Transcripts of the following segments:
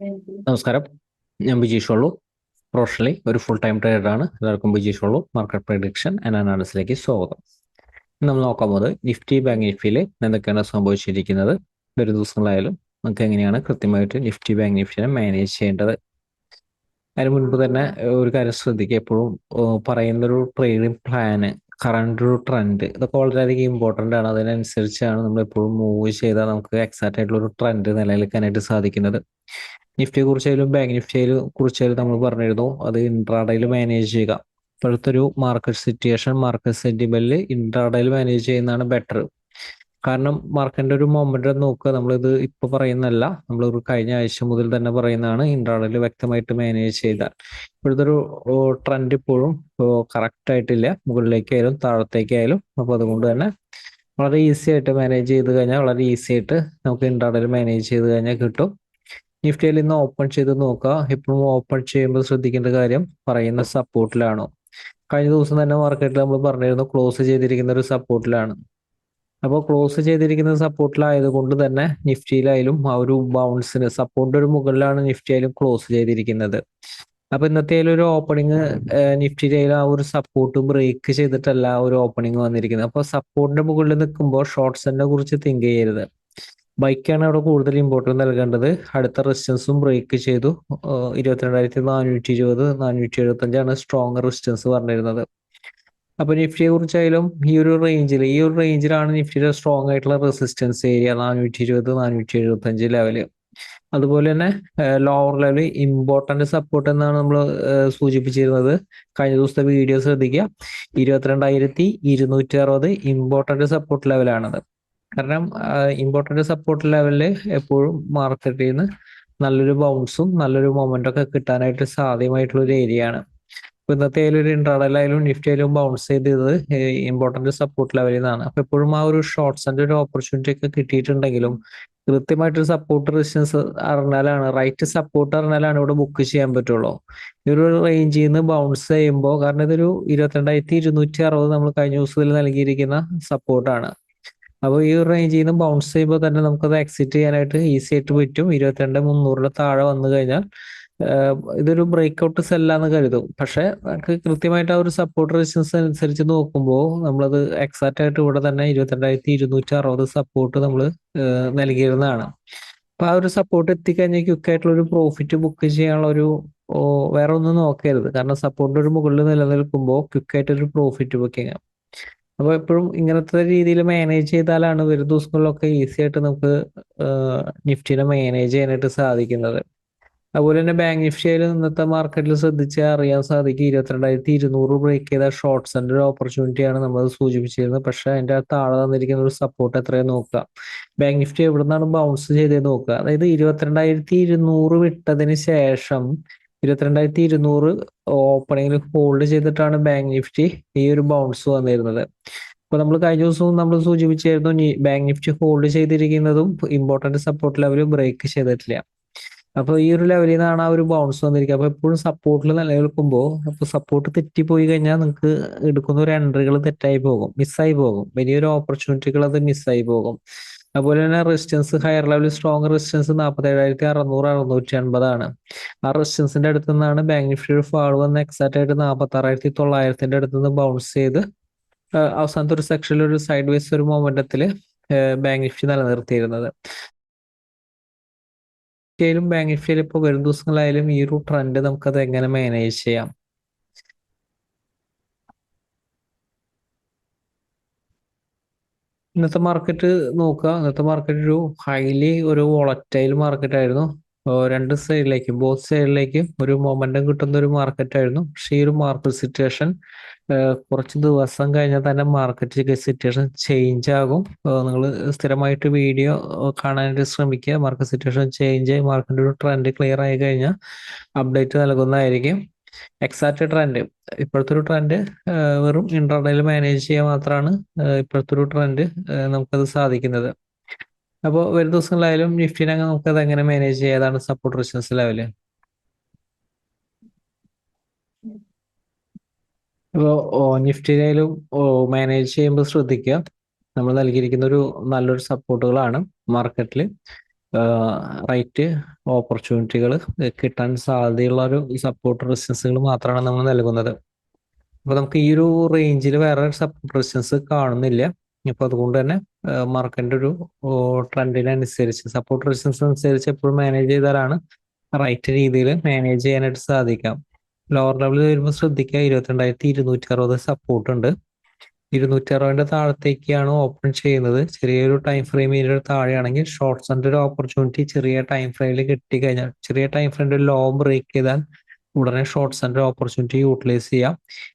നമസ്കാരം. ഞാൻ ബിജീഷ് ഉള്ളു. പ്രൊഫഷണലി ഒരു ഫുൾ ടൈം ട്രേഡറാണ്. എല്ലാവർക്കും ബിജീഷ് ഉള്ളു മാർക്കറ്റ് പ്രഡിക്ഷൻ ആൻഡ് അനാലിസിലേക്ക് സ്വാഗതം. നമ്മൾ നോക്കാൻ പോകുന്നത് നിഫ്റ്റി ബാങ്ക് നിഫ്റ്റിയിൽ എന്തൊക്കെയാണ് സംഭവിച്ചിരിക്കുന്നത്, ഒരു ദിവസങ്ങളായാലും നമുക്ക് എങ്ങനെയാണ് കൃത്യമായിട്ട് നിഫ്റ്റി ബാങ്ക് നിഫ്റ്റിനെ മാനേജ് ചെയ്യേണ്ടത്. അതിന് മുൻപ് തന്നെ ഒരു കാര്യം ശ്രദ്ധിക്കുക, എപ്പോഴും പറയുന്നൊരു ട്രേഡിംഗ് പ്ലാന്, കറണ്ട് ഒരു ട്രെൻഡ്, ഇതൊക്കെ വളരെയധികം ഇമ്പോർട്ടൻ്റ് ആണ്. അതിനനുസരിച്ചാണ് നമ്മൾ എപ്പോഴും മൂവ് ചെയ്താൽ നമുക്ക് എക്സാക്റ്റ് ആയിട്ടുള്ള ഒരു ട്രെൻഡ് നിലനിൽക്കാനായിട്ട് സാധിക്കുന്നത്. നിഫ്റ്റിയെ കുറിച്ചായാലും ബാങ്ക് നിഫ്റ്റിയെ കുറിച്ചായാലും നമ്മൾ പറഞ്ഞിരുന്നു, അത് ഇൻട്രാഡേയിൽ മാനേജ് ചെയ്യുക. ഇപ്പോഴത്തെ ഒരു മാർക്കറ്റ് സിറ്റുവേഷൻ, മാർക്കറ്റ് സെന്റിമെന്റിൽ ഇൻട്രാഡേയിൽ മാനേജ് ചെയ്യുന്നതാണ് ബെറ്റർ. കാരണം മാർക്കറ്റിന്റെ ഒരു മൊമെന്റം നോക്കുക, നമ്മളിത് ഇപ്പൊ പറയുന്നല്ല, നമ്മൾ ഒരു കഴിഞ്ഞ ആഴ്ച മുതൽ തന്നെ പറയുന്നതാണ്. ഇൻട്രാഡേയിൽ വ്യക്തമായിട്ട് മാനേജ് ചെയ്താൽ ഇപ്പോഴത്തെ ഒരു ട്രെൻഡ് ഇപ്പോഴും കറക്റ്റ് ആയിട്ടില്ല, മുകളിലേക്കായാലും താഴത്തേക്കായാലും. അപ്പൊ അതുകൊണ്ട് തന്നെ വളരെ ഈസി ആയിട്ട് മാനേജ് ചെയ്ത് കഴിഞ്ഞാൽ, വളരെ ഈസി ആയിട്ട് നമുക്ക് ഇൻട്രാഡേയിൽ മാനേജ് ചെയ്ത് കഴിഞ്ഞാൽ കിട്ടും. നിഫ്റ്റിയിൽ ഇന്ന് ഓപ്പൺ ചെയ്ത് നോക്കുക. ഇപ്പോഴും ഓപ്പൺ ചെയ്യുമ്പോൾ ശ്രദ്ധിക്കേണ്ട കാര്യം, പറയുന്ന സപ്പോർട്ടിലാണോ. കഴിഞ്ഞ ദിവസം തന്നെ മാർക്കറ്റിൽ നമ്മൾ പറഞ്ഞിരുന്നു ക്ലോസ് ചെയ്തിരിക്കുന്ന ഒരു സപ്പോർട്ടിലാണ്. അപ്പോൾ ക്ലോസ് ചെയ്തിരിക്കുന്ന സപ്പോർട്ടിലായതുകൊണ്ട് തന്നെ നിഫ്റ്റിയിലായാലും ആ ഒരു ബൗൺസിന് സപ്പോർട്ടിന്റെ ഒരു മുകളിലാണ് നിഫ്റ്റി ആയാലും ക്ലോസ് ചെയ്തിരിക്കുന്നത്. അപ്പൊ ഇന്നത്തെ ഒരു ഓപ്പണിങ് നിഫ്റ്റിയിലായാലും ആ ഒരു സപ്പോർട്ട് ബ്രേക്ക് ചെയ്തിട്ടല്ല ആ ഒരു ഓപ്പണിങ് വന്നിരിക്കുന്നത്. അപ്പൊ സപ്പോർട്ടിന്റെ മുകളിൽ നിൽക്കുമ്പോൾ ഷോർട്ട്സിനെ കുറിച്ച് തിങ്ക് ചെയ്യരുത്. ബൈക്കാണ് അവിടെ കൂടുതൽ ഇമ്പോർട്ടൻസ് നൽകേണ്ടത്. അടുത്ത റെസിസ്റ്റൻസും ബ്രേക്ക് ചെയ്തു. 22,420 475 സ്ട്രോങ് റെസിസ്റ്റൻസ് പറഞ്ഞിരുന്നത്. അപ്പൊ നിഫ്റ്റിയെ കുറിച്ചായാലും ഈ ഒരു റേഞ്ചിലാണ് നിഫ്റ്റിയുടെ സ്ട്രോങ് ആയിട്ടുള്ള റെസിസ്റ്റൻസ് ഏരിയ 420 475 ലെവല്. അതുപോലെ തന്നെ ലോവർ ലെവൽ ഇമ്പോർട്ടന്റ് സപ്പോർട്ട് എന്നാണ് നമ്മൾ സൂചിപ്പിച്ചിരുന്നത്. കഴിഞ്ഞ ദിവസത്തെ വീഡിയോ ശ്രദ്ധിക്കുക, 22,260 ഇമ്പോർട്ടന്റ് സപ്പോർട്ട് ലെവലാണത്. കാരണം ഇമ്പോർട്ടന്റ് സപ്പോർട്ട് ലെവലിൽ എപ്പോഴും മാർക്കറ്റിൽ നിന്ന് നല്ലൊരു ബൗൺസും നല്ലൊരു മൊമെന്റും ഒക്കെ കിട്ടാനായിട്ട് സാധ്യമായിട്ടുള്ള ഒരു ഏരിയ ആണ്. ഇപ്പൊ ഇന്നത്തെ ഒരു ഇൻട്രാഡേയിലായാലും നിഫ്റ്റി ആയാലും ബൗൺസ് ചെയ്തത് ഇമ്പോർട്ടന്റ് സപ്പോർട്ട് ലെവലിൽ നിന്നാണ്. അപ്പൊ എപ്പോഴും ആ ഒരു ഷോർട്ട്സിന്റെ ഒരു ഓപ്പർച്യൂണിറ്റി ഒക്കെ കിട്ടിയിട്ടുണ്ടെങ്കിലും കൃത്യമായിട്ട് സപ്പോർട്ട് റെസിസ്റ്റൻസ് അറിഞ്ഞാലാണ്, റൈറ്റ് സപ്പോർട്ട് അറിഞ്ഞാലാണ് ഇവിടെ ബുക്ക് ചെയ്യാൻ പറ്റുള്ളൂ. ഈ ഒരു റേഞ്ചിൽ നിന്ന് ബൗൺസ് ചെയ്യുമ്പോൾ, കാരണം ഇതൊരു 22,260 നമ്മൾ കഴിഞ്ഞ ദിവസത്തിൽ നൽകിയിരിക്കുന്ന സപ്പോർട്ടാണ്. അപ്പോൾ ഈ ഒരു റേഞ്ചിൽ നിന്ന് ബൗൺസ് ചെയ്യുമ്പോൾ തന്നെ നമുക്കത് എക്സിറ്റ് ചെയ്യാനായിട്ട് ഈസി ആയിട്ട് പറ്റും. 22,300 താഴെ വന്നു കഴിഞ്ഞാൽ ഇതൊരു ബ്രേക്ക്ഔട്ട് സെല്ലാന്ന് കരുതും. പക്ഷെ നമുക്ക് കൃത്യമായിട്ട് ആ ഒരു സപ്പോർട്ട് റെസിസ്റ്റൻസ് അനുസരിച്ച് നോക്കുമ്പോൾ നമ്മളത് എക്സാക്റ്റ് ആയിട്ട് ഇവിടെ തന്നെ 22,260 സപ്പോർട്ട് നമ്മൾ നൽകിയിരുന്നതാണ്. അപ്പൊ ആ ഒരു സപ്പോർട്ട് എത്തിക്കഴിഞ്ഞാൽ ക്വിക്കായിട്ടുള്ള ഒരു പ്രോഫിറ്റ് ബുക്ക് ചെയ്യാനുള്ള ഒരു വേറെ ഒന്നും നോക്കരുത്. കാരണം സപ്പോർട്ടിന്റെ ഒരു മുകളിൽ നിലനിൽക്കുമ്പോൾ ക്വിക്കായിട്ട് ഒരു പ്രോഫിറ്റ് ബുക്കിംഗ്. അപ്പൊ എപ്പോഴും ഇങ്ങനത്തെ രീതിയിൽ മാനേജ് ചെയ്താലാണ് വരും ദിവസങ്ങളിലൊക്കെ ഈസി ആയിട്ട് നമുക്ക് നിഫ്റ്റിനെ മാനേജ് ചെയ്യാനായിട്ട് സാധിക്കുന്നത്. അതുപോലെ തന്നെ ബാങ്ക് നിഫ്റ്റി ആയാലും ഇന്നത്തെ മാർക്കറ്റിൽ ശ്രദ്ധിച്ചാൽ അറിയാൻ സാധിക്കും, 22,200 ബ്രേക്ക് ചെയ്ത ഷോർട്ട്സിന്റെ ഒരു ഓപ്പർച്യൂണിറ്റിയാണ് നമ്മൾ സൂചിപ്പിച്ചിരുന്നത്. പക്ഷെ അതിന്റെ താഴെ തന്നിരിക്കുന്ന ഒരു സപ്പോർട്ട് എത്രയും നോക്കുക. ബാങ്ക് നിഫ്റ്റി എവിടെ നിന്നാണ് ബൗൺസ് ചെയ്തത് നോക്കുക. അതായത് 22,200 വിട്ടതിന് ശേഷം 22,200 ഓപ്പണിംഗിൽ ഹോൾഡ് ചെയ്തിട്ടാണ് ബാങ്ക് നിഫ്റ്റി ഈ ഒരു ബൗൺസ് വന്നിരുന്നത്. ഇപ്പൊ നമ്മൾ കഴിഞ്ഞ ദിവസവും നമ്മൾ സൂചിപ്പിച്ചായിരുന്നു, ബാങ്ക് നിഫ്റ്റി ഹോൾഡ് ചെയ്തിരിക്കുന്നതും ഇമ്പോർട്ടന്റ് സപ്പോർട്ട് ലെവൽ ബ്രേക്ക് ചെയ്തിട്ടില്ല. അപ്പൊ ഈ ഒരു ലെവലിൽ നിന്നാണ് ആ ഒരു ബൗൺസ് വന്നിരിക്കുക. അപ്പൊ എപ്പോഴും സപ്പോർട്ടിൽ നിലനിൽക്കുമ്പോൾ, അപ്പൊ സപ്പോർട്ട് തെറ്റിപ്പോയി കഴിഞ്ഞാൽ നിങ്ങൾക്ക് എടുക്കുന്ന ഒരു എൻട്രികൾ തെറ്റായി പോകും, മിസ്സായി പോകും. വലിയൊരു ഓപ്പർച്യൂണിറ്റികൾ അത് മിസ്സായി പോകും. അതുപോലെ തന്നെ resistance, higher level strong resistance 47,600 680 ആ റെസിസ്റ്റൻസിന്റെ അടുത്ത് നിന്നാണ് ബാങ്ക് നിഫ്റ്റി ഒരു ഫാൾ വന്ന് എക്സാക്ട് ആയിട്ട് 46,900 അടുത്ത് നിന്ന് ബൗൺസ് ചെയ്ത് അവസാനത്തെ ഒരു സെക്ഷനിൽ ഒരു സൈഡ് വേസ് ഒരു മൊമെന്റത്തിൽ ബാങ്ക് നിഫ്റ്റി നിലനിർത്തിയിരുന്നത്. ബാങ്ക് നിഫ്റ്റിയിൽ ഇപ്പോൾ വരും ദിവസങ്ങളായാലും ഈ ഒരു ട്രെൻഡ് നമുക്കത് എങ്ങനെ മാനേജ് ചെയ്യാം. ഇന്നത്തെ മാർക്കറ്റ് നോക്കുക. ഇന്നത്തെ മാർക്കറ്റ് ഒരു ഹൈലി ഒരു വോളറ്റൈൽ മാർക്കറ്റ് ആയിരുന്നു. രണ്ട് സൈഡിലേക്കും, ബോത്ത് സൈഡിലേക്കും ഒരു മൊമെന്റം കിട്ടുന്ന ഒരു മാർക്കറ്റ് ആയിരുന്നു. പക്ഷേ ഈ ഒരു മാർക്കറ്റ് സിറ്റുവേഷൻ കുറച്ച് ദിവസം കഴിഞ്ഞാൽ തന്നെ മാർക്കറ്റ് സിറ്റുവേഷൻ ചേഞ്ച് ആകും. നിങ്ങൾ സ്ഥിരമായിട്ട് വീഡിയോ കാണാനായിട്ട് ശ്രമിക്കുക. മാർക്കറ്റ് സിറ്റുവേഷൻ ചേഞ്ച് ആയി മാർക്കറ്റിന്റെ ഒരു ട്രെൻഡ് ക്ലിയർ ആയി കഴിഞ്ഞാൽ അപ്ഡേറ്റ് നൽകുന്നതായിരിക്കും. എക്സാക്ട് ട്രെൻഡ്, ഇപ്പോഴത്തെ ഒരു ട്രെൻഡ് വെറും ഇൻട്രാഡേയിൽ മാനേജ് ചെയ്യാൻ മാത്രമാണ് ഇപ്പോഴത്തെ ഒരു ട്രെൻഡ് നമുക്കത് സാധിക്കുന്നത്. അപ്പോൾ വരും ദിവസങ്ങളിലായാലും നിഫ്റ്റിനെ നമുക്കത് എങ്ങനെ മാനേജ് ചെയ്യാം, ഏതാണ് സപ്പോർട്ട് റെസിസ്റ്റൻസ് ലെവല്. ഇപ്പോൾ നിഫ്റ്റിയിലായാലും മാനേജ് ചെയ്യുമ്പോൾ ശ്രദ്ധിക്കുക, നമ്മൾ നൽകിയിരിക്കുന്ന ഒരു നല്ലൊരു സപ്പോർട്ടുകളാണ് മാർക്കറ്റിൽ. റൈറ്റ് ഓപ്പർച്യൂണിറ്റികൾ കിട്ടാൻ സാധ്യതയുള്ള ഒരു സപ്പോർട്ട് റെസിസ്റ്റൻസുകൾ മാത്രമാണ് നമ്മൾ നൽകുന്നത്. അപ്പൊ നമുക്ക് ഈ ഒരു റേഞ്ചിൽ വേറെ സപ്പോർട്ട് റെസിസ്റ്റൻസ് കാണുന്നില്ല. അപ്പൊ അതുകൊണ്ട് തന്നെ മാർക്കറ്റിന്റെ ഒരു ട്രെൻഡിനനുസരിച്ച് സപ്പോർട്ട് റെസിസ്റ്റൻസ് അനുസരിച്ച് എപ്പോഴും മാനേജ് ചെയ്താലാണ് റൈറ്റ് രീതിയിൽ മാനേജ് ചെയ്യാനായിട്ട് സാധിക്കാം. ലോവർ ലെവലിൽ വരുമ്പോൾ ശ്രദ്ധിക്കുക, 22,260 സപ്പോർട്ട് ഉണ്ട്. 260ന്റെ താഴത്തേക്കാണ് ഓപ്പൺ ചെയ്യുന്നത്. ചെറിയൊരു ടൈം ഫ്രെയിമിന്റെ താഴെയാണെങ്കിൽ ഷോർട്ട്സിന്റെ ഒരു ഓപ്പർച്യൂണിറ്റി ചെറിയ ടൈം ഫ്രെയിമിൽ കിട്ടിക്കഴിഞ്ഞാൽ, ചെറിയ ടൈം ഫ്രെയിമിന്റെ ലോ ബ്രേക്ക് ചെയ്താൽ ഉടനെ ഷോർട്ട്സിന്റെ ഓപ്പർച്യൂണിറ്റി യൂട്ടിലൈസ് ചെയ്യാം.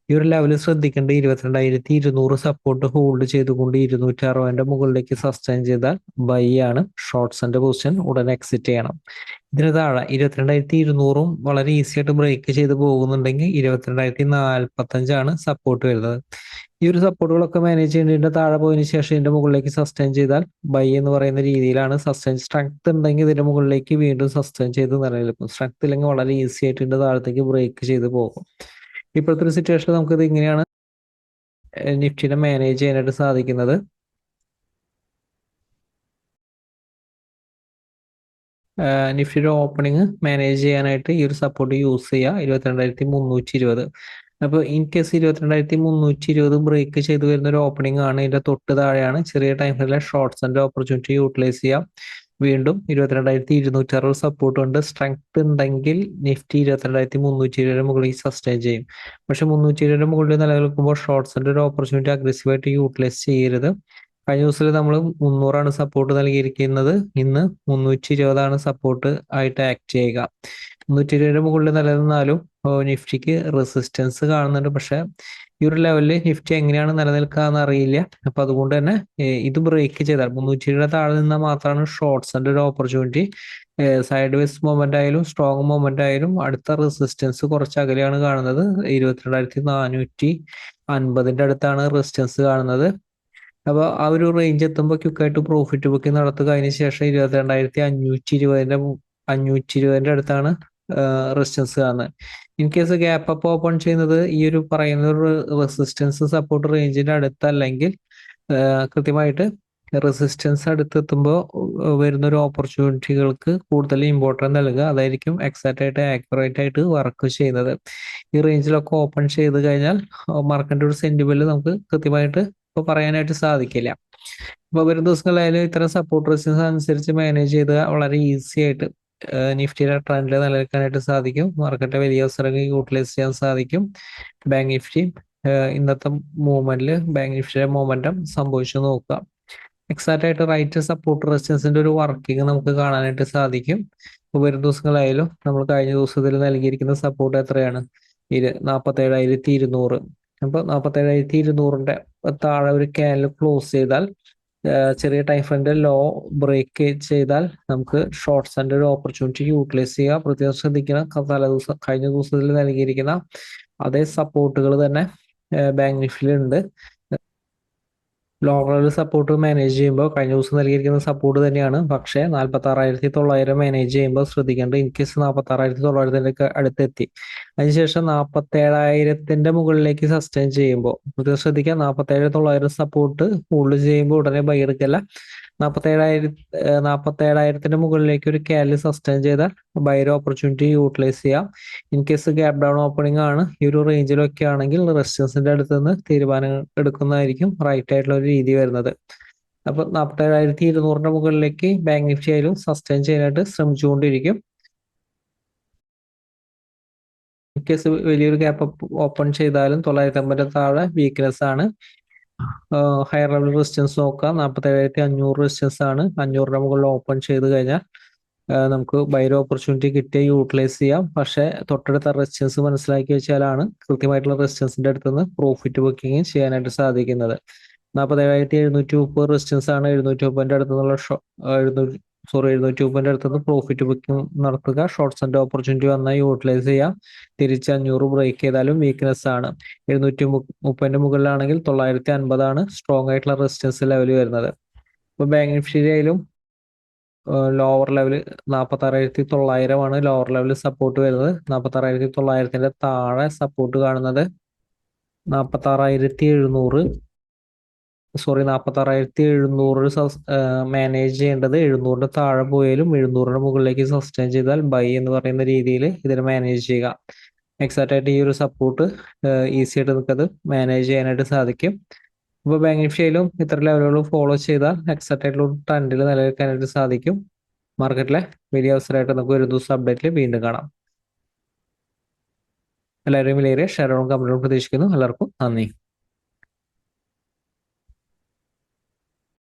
ഈ ഒരു ലെവലിൽ ശ്രദ്ധിക്കേണ്ടത് 22,200 സപ്പോർട്ട് ഹോൾഡ് ചെയ്തുകൊണ്ട് 260ന്റെ മുകളിലേക്ക് സസ്റ്റൈൻ ചെയ്താൽ ബൈ ആണ്. ഷോർട്ട്സിന്റെ പൊസിഷൻ ഉടനെ എക്സിറ്റ് ചെയ്യണം. ഇതിന് താഴെ 22,200ഉം വളരെ ഈസി ആയിട്ട് ബ്രേക്ക് ചെയ്ത് പോകുന്നുണ്ടെങ്കിൽ 22,045 സപ്പോർട്ട് വരുന്നത്. ഈ ഒരു സപ്പോർട്ടുകളൊക്കെ മാനേജ് ചെയ്യേണ്ടതിന്റെ താഴെ പോയതിനു ശേഷം ഇതിന്റെ മുകളിലേക്ക് സസ്റ്റൈൻ ചെയ്താൽ ബൈ എന്ന് പറയുന്ന രീതിയിലാണ്. സസ്റ്റൈൻ സ്ട്രെങ്ത് ഉണ്ടെങ്കിൽ ഇതിന്റെ മുകളിലേക്ക് വീണ്ടും സസ്റ്റൈൻ ചെയ്ത് നിലനിൽക്കും. സ്ട്രെങ്ത് ഇല്ലെങ്കിൽ വളരെ ഈസി ആയിട്ട് ഇതിന്റെ താഴത്തേക്ക് ബ്രേക്ക് ചെയ്ത് പോകും. ഇപ്പോഴത്തെ ഒരു സിറ്റുവേഷനിൽ നമുക്കിത് ഇങ്ങനെയാണ് നിഫ്റ്റിനെ മാനേജ് ചെയ്യാനായിട്ട് സാധിക്കുന്നത്. നിഫ്റ്റിയുടെ ഓപ്പണിങ് മാനേജ് ചെയ്യാനായിട്ട് ഈ ഒരു സപ്പോർട്ട് യൂസ് ചെയ്യുക, 22,320. അപ്പോൾ ഇൻ കേസ് 22,320 ബ്രേക്ക് ചെയ്ത് വരുന്ന ഒരു ഓപ്പണിംഗ് ആണ്. ഇതിന്റെ തൊട്ട് താഴെയാണ് ചെറിയ ടൈം ഫ്രെയിമിലെ ഷോർട്ട്സിന്റെ ഓപ്പർച്യൂണിറ്റി യൂട്ടിലൈസ് ചെയ്യാം. വീണ്ടും 22,260 സപ്പോർട്ട് ഉണ്ട്. സ്ട്രെങ്ത് ഉണ്ടെങ്കിൽ നിഫ്റ്റി 22,320 മുകളിൽ സസ്റ്റൈൻ ചെയ്യും. പക്ഷെ 320 മുകളിൽ നിലനിൽക്കുമ്പോൾ ഷോർട്ട്സിന്റെ ഒരു ഓപ്പർച്യൂണിറ്റി അഗ്രസീവായിട്ട് യൂട്ടിലൈസ് ചെയ്യരുത്. കഴിഞ്ഞ ദിവസത്തിൽ നമ്മൾ 300 സപ്പോർട്ട് നൽകിയിരിക്കുന്നത്. ഇന്ന് 320 സപ്പോർട്ട് ആയിട്ട് ആക്ട് ചെയ്യുക. 320 മുകളിൽ നിലനിന്നാലും നിഫ്റ്റിക്ക് റെസിസ്റ്റൻസ് കാണുന്നുണ്ട്. പക്ഷെ ഈ ഒരു ലെവലിൽ നിഫ്റ്റി എങ്ങനെയാണ് നിലനിൽക്കുക എന്ന് അറിയില്ല. അപ്പൊ അതുകൊണ്ട് തന്നെ ഇത് ബ്രേക്ക് ചെയ്താൽ 320 താഴെ നിന്നാൽ മാത്രമാണ് ഷോർട്ട്സിന്റെ ഒരു ഓപ്പർച്യൂണിറ്റി. സൈഡ് വേസ് മൊമെന്റ് ആയാലും സ്ട്രോങ് മൊമെന്റ് ആയാലും അടുത്ത റെസിസ്റ്റൻസ് കുറച്ച് അകലെയാണ് കാണുന്നത്. 22,450 അടുത്താണ് റെസിസ്റ്റൻസ് കാണുന്നത്. അപ്പൊ ആ ഒരു റേഞ്ച് എത്തുമ്പോൾ ക്വിക്കായിട്ട് പ്രോഫിറ്റ് ബുക്കിംഗ് നടത്തുക. അതിന് ശേഷം 22,520ന്റെ അടുത്താണ് റെസിസ്റ്റൻസ് കാണുന്നത്. In case gap up open ചെയ്യുന്നത് ഈ ഒരു പറയുന്ന ഒരു റെസിസ്റ്റൻസ് സപ്പോർട്ട് റേഞ്ചിന്റെ അടുത്തല്ലെങ്കിൽ കൃത്യമായിട്ട് റെസിസ്റ്റൻസ് അടുത്തെത്തുമ്പോൾ വരുന്ന ഒരു ഓപ്പർച്യൂണിറ്റികൾക്ക് കൂടുതൽ ഇമ്പോർട്ടൻസ് നൽകുക. അതായിരിക്കും എക്സാക്റ്റ് ആയിട്ട് ആക്യുറേറ്റ് ആയിട്ട് വർക്ക് ചെയ്യുന്നത്. ഈ റേഞ്ചിലൊക്കെ ഓപ്പൺ ചെയ്ത് കഴിഞ്ഞാൽ മാർക്കറ്റിന്റെ ഒരു സെന്റിമെന്റ് നമുക്ക് കൃത്യമായിട്ട് ഇപ്പൊ പറയാനായിട്ട് സാധിക്കില്ല. ഇപ്പൊ വരും ദിവസങ്ങളിലായാലും ഇത്തരം സപ്പോർട്ട് റെസിസ്റ്റൻസ് അനുസരിച്ച് മാനേജ് ചെയ്ത് വളരെ ഈസി ആയിട്ട് നിഫ്റ്റിയുടെ ട്രെൻഡിൽ നിലനിൽക്കാനായിട്ട് സാധിക്കും. മാർക്കറ്റ് വലിയ അവസരങ്ങൾ യൂട്ടിലൈസ് ചെയ്യാൻ സാധിക്കും. ബാങ്ക് നിഫ്റ്റി ഇന്നത്തെ മൂവ്മെന്റിൽ ബാങ്ക് നിഫ്റ്റിയുടെ മൊമെന്റം സംഭവിച്ചു നോക്കുക. എക്സാക്റ്റ് ആയിട്ട് റൈറ്റ് സപ്പോർട്ട് റെസിസ്റ്റൻസിന്റെ ഒരു വർക്കിംഗ് നമുക്ക് കാണാനായിട്ട് സാധിക്കും. വരും ദിവസങ്ങളായാലും നമ്മൾ കഴിഞ്ഞ ദിവസത്തിൽ നൽകിയിരിക്കുന്ന സപ്പോർട്ട് എത്രയാണ്? 47,200. അപ്പൊ 47,200ന്റെ താഴെ ഒരു ക്യാൻഡിൽ ക്ലോസ് ചെയ്താൽ, ചെറിയ ടൈം ഫ്രെയിമിന്റെ ലോ ബ്രേക്ക് ചെയ്താൽ നമുക്ക് ഷോർട്ട്സിന്റെ ഒരു ഓപ്പർച്യൂണിറ്റി യൂട്ടിലൈസ് ചെയ്യുക. പ്രത്യേകം ശ്രദ്ധിക്കണം, കഴിഞ്ഞ ദിവസത്തിൽ നൽകിയിരിക്കുന്ന അതേ സപ്പോർട്ടുകൾ തന്നെ ബാങ്ക് നിഫ്റ്റിയിലുണ്ട്. ലോവർ ലെവൽ സപ്പോർട്ട് മാനേജ് ചെയ്യുമ്പോൾ കഴിഞ്ഞ ദിവസം നൽകിയിരിക്കുന്ന സപ്പോർട്ട് തന്നെയാണ്. പക്ഷേ 46,900 മാനേജ് ചെയ്യുമ്പോൾ ശ്രദ്ധിക്കേണ്ടത്, ഇൻ കേസ് 46,900 അടുത്തെത്തി അതിനുശേഷം 47,000ന്റെ മുകളിലേക്ക് സസ്റ്റെയിൻ ചെയ്യുമ്പോൾ ശ്രദ്ധിക്കുക, 47,900 സപ്പോർട്ട് ഹോൾഡ് ചെയ്യുമ്പോൾ ഉടനെ ബൈ എടുക്കല്ല. 47,000ത്തിന്റെ മുകളിലേക്ക് ഒരു ക്യാൻഡിൽ സസ്റ്റെയിൻ ചെയ്താൽ ബൈയുടെ ഓപ്പർച്യൂണിറ്റി യൂട്ടിലൈസ് ചെയ്യാം. In case gap down opening ആണ് ഈ ഒരു റേഞ്ചിലൊക്കെ ആണെങ്കിൽ റെസിസ്റ്റൻസിന്റെ അടുത്ത് നിന്ന് തീരുമാനങ്ങൾ എടുക്കുന്നതായിരിക്കും റൈറ്റ് ആയിട്ടുള്ള ഒരു രീതി വരുന്നത്. അപ്പൊ 47,200ന്റെ മുകളിലേക്ക് ബാങ്ക് നിഫ്റ്റി ആയാലും സസ്റ്റെയിൻ ചെയ്യാനായിട്ട് ശ്രമിച്ചുകൊണ്ടിരിക്കും. ഇൻ കേസ് വലിയൊരു ഗ്യാപ്പ് ഓപ്പൺ ചെയ്താലും 950 താഴെ വീക്ക്നെസ് ആണ്. ഹയർ ലെവൽ റെസിസ്റ്റൻസ് നോക്കാം. 47,500 റെസിസ്റ്റൻസ് ആണ്. 500ന്റെ മുകളിൽ ഓപ്പൺ ചെയ്ത് കഴിഞ്ഞാൽ നമുക്ക് ബൈയുടെ ഓപ്പർച്യൂണിറ്റി കിട്ടിയ യൂട്ടിലൈസ് ചെയ്യാം. പക്ഷെ തൊട്ടടുത്ത റെസിസ്റ്റൻസ് മനസ്സിലാക്കി വെച്ചാലാണ് കൃത്യമായിട്ടുള്ള റെസിസ്റ്റൻസിന്റെ അടുത്തുനിന്ന് പ്രോഫിറ്റ് ബുക്കിംഗ് ചെയ്യാനായിട്ട് സാധിക്കുന്നത്. 47,730 റെസിസ്റ്റൻസ് ആണ്. 730ന്റെ അടുത്തുനിന്നുള്ള 730ന്റെ അടുത്തുനിന്ന് പ്രോഫിറ്റ് ബുക്കിംഗ് നടത്തുക. ഷോർട്ട്സിന്റെ ഓപ്പർച്യൂണിറ്റി വന്നാൽ യൂട്ടിലൈസ് ചെയ്യാം. തിരിച്ച് 500 ബ്രേക്ക് ചെയ്താലും വീക്ക്നെസ് ആണ്. 730ന്റെ മുകളിലാണെങ്കിൽ 950 ആണ് സ്ട്രോങ് ആയിട്ടുള്ള റെസിസ്റ്റൻസ് ലെവൽ വരുന്നത്. ഇപ്പൊ ബാങ്ക് നിഫ്റ്റിയിലായാലും ലോവർ ലെവൽ 46,900 ആണ് ലോവർ ലെവൽ സപ്പോർട്ട് വരുന്നത്. 46,900ന്റെ താഴെ സപ്പോർട്ട് കാണുന്നത് 46,700, സോറി 46,700 മാനേജ് ചെയ്യേണ്ടത് 700 താഴെ പോയാലും 700 മുകളിലേക്ക് സസ്റ്റെയിൻ ചെയ്താൽ ബൈ എന്ന് പറയുന്ന രീതിയിൽ ഇതിനെ മാനേജ് ചെയ്യുക. എക്സാക്റ്റ് ആയിട്ട് ഈ ഒരു സപ്പോർട്ട് ഈസി ആയിട്ട് നമുക്കത് മാനേജ് ചെയ്യാനായിട്ട് സാധിക്കും. ഇപ്പോൾ ബാങ്ക് നിഫ്റ്റിയിലും ഇത്ര ലെവലുകൾ ഫോളോ ചെയ്താൽ എക്സാക്റ്റ് ആയിട്ടുള്ള ഒരു ട്രെൻഡിൽ നിലനിൽക്കാനായിട്ട് സാധിക്കും. മാർക്കറ്റിലെ വലിയ അവസരമായിട്ട് നമുക്ക് ഒരു ദിവസം അപ്ഡേറ്റിൽ വീണ്ടും കാണാം. എല്ലാവരും വിലയേറിയ ഷെയറുകളും കമ്പനികളും പ്രതീക്ഷിക്കുന്നു. എല്ലാവർക്കും നന്ദി.